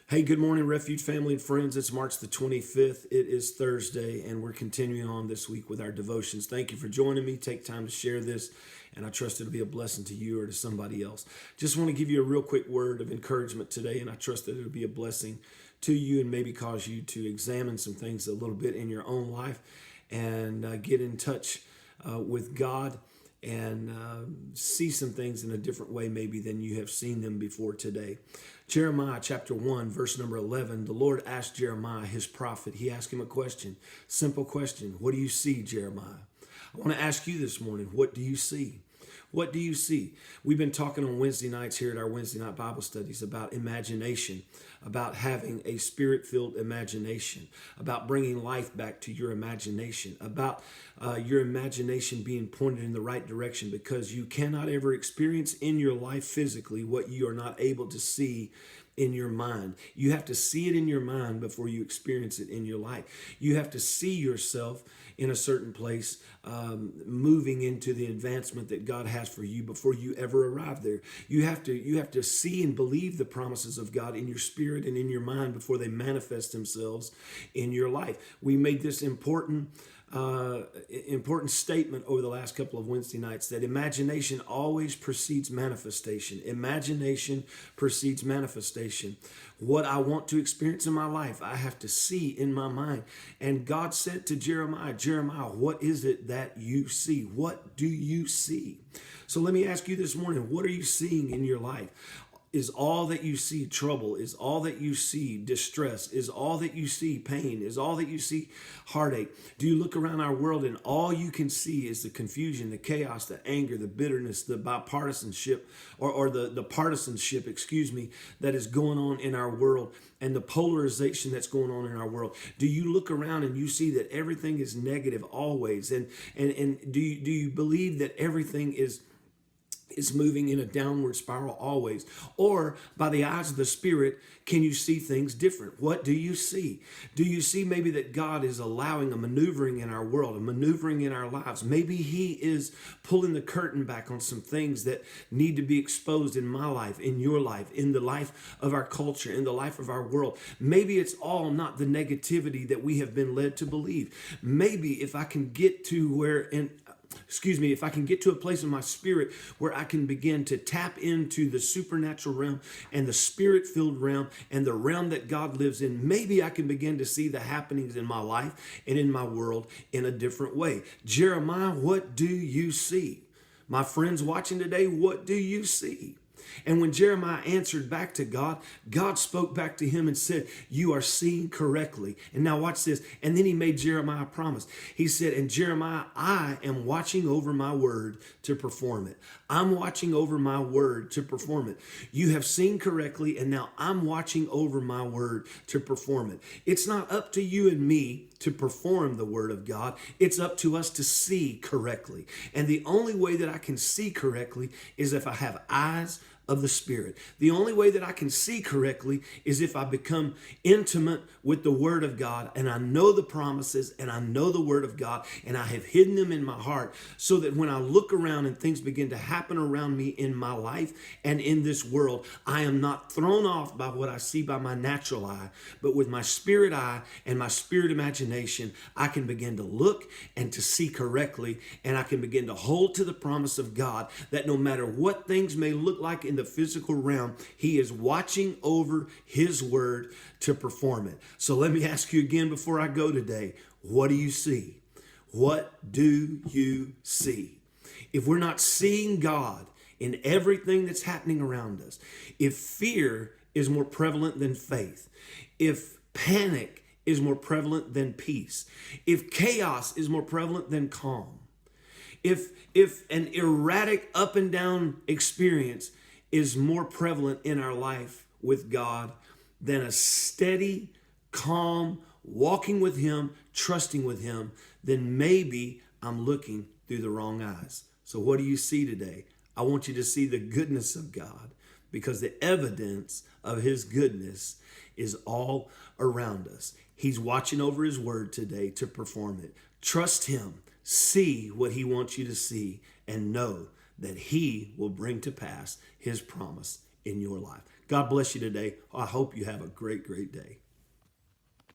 Hey, good morning, Refuge family and friends. It's March the 25th. It is Thursday, and we're continuing on this week with our devotions. Thank you for joining me. Take time to share this, and I trust it'll be a blessing to you or to somebody else. Just want to give you a real quick word of encouragement today, and I trust that it'll be a blessing to you and maybe cause you to examine some things a little bit in your own life and get in touch with God and see some things in a different way maybe than you have seen them before today. Jeremiah chapter 1, verse number 11, the Lord asked Jeremiah, his prophet, he asked him a question, simple question. What do you see, Jeremiah? I want to ask you this morning, what do you see? What do you see? We've been talking on Wednesday nights here at our Wednesday night Bible studies about imagination, about having a spirit-filled imagination, about bringing life back to your imagination, about your imagination being pointed in the right direction, because you cannot ever experience in your life physically what you are not able to see in your mind. You have to see it in your mind before you experience it in your life. You have to see yourself in a certain place, moving into the advancement that God has for you before you ever arrive there. You have to see and believe the promises of God in your spirit and in your mind before they manifest themselves in your life. We made this important statement over the last couple of Wednesday nights that imagination always precedes manifestation. Imagination precedes manifestation. What I want to experience in my life, I have to see in my mind. And God said to Jeremiah, Jeremiah, what is it that you see? What do you see? So let me ask you this morning, what are you seeing in your life? Is all that you see trouble? Is all that you see distress? Is all that you see pain? Is all that you see heartache? Do you look around our world and all you can see is the confusion, the chaos, the anger, the bitterness, the bipartisanship, or the partisanship, that is going on in our world, and the polarization that's going on in our world? Do you look around and you see that everything is negative always? And do you believe that everything is moving in a downward spiral always? Or by the eyes of the Spirit, can you see things different? What do you see? Do you see maybe that God is allowing a maneuvering in our world, a maneuvering in our lives? Maybe He is pulling the curtain back on some things that need to be exposed in my life, in your life, in the life of our culture, in the life of our world. Maybe it's all not the negativity that we have been led to believe. Maybe if I can get to if I can get to a place in my spirit where I can begin to tap into the supernatural realm and the spirit-filled realm and the realm that God lives in, maybe I can begin to see the happenings in my life and in my world in a different way. Jeremiah, what do you see? My friends watching today, what do you see? And when Jeremiah answered back to God, God spoke back to him and said, you are seeing correctly. And now watch this. And then he made Jeremiah a promise. He said, and Jeremiah, I am watching over my word to perform it. I'm watching over my word to perform it. You have seen correctly, and now I'm watching over my word to perform it. It's not up to you and me to perform the word of God. It's up to us to see correctly. And the only way that I can see correctly is if I have eyes of the Spirit. The only way that I can see correctly is if I become intimate with the Word of God, and I know the promises and I know the Word of God, and I have hidden them in my heart, so that when I look around and things begin to happen around me in my life and in this world, I am not thrown off by what I see by my natural eye, but with my spirit eye and my spirit imagination, I can begin to look and to see correctly, and I can begin to hold to the promise of God that no matter what things may look like in the physical realm, He is watching over His word to perform it. So let me ask you again before I go today, what do you see? What do you see? If we're not seeing God in everything that's happening around us, if fear is more prevalent than faith, if panic is more prevalent than peace, if chaos is more prevalent than calm, if an erratic up and down experience is more prevalent in our life with God than a steady, calm, walking with Him, trusting with Him, then maybe I'm looking through the wrong eyes. So what do you see today? I want you to see the goodness of God, because the evidence of His goodness is all around us. He's watching over His word today to perform it. Trust Him. See what He wants you to see, and know that He will bring to pass His promise in your life. God bless you today. I hope you have a great, great day.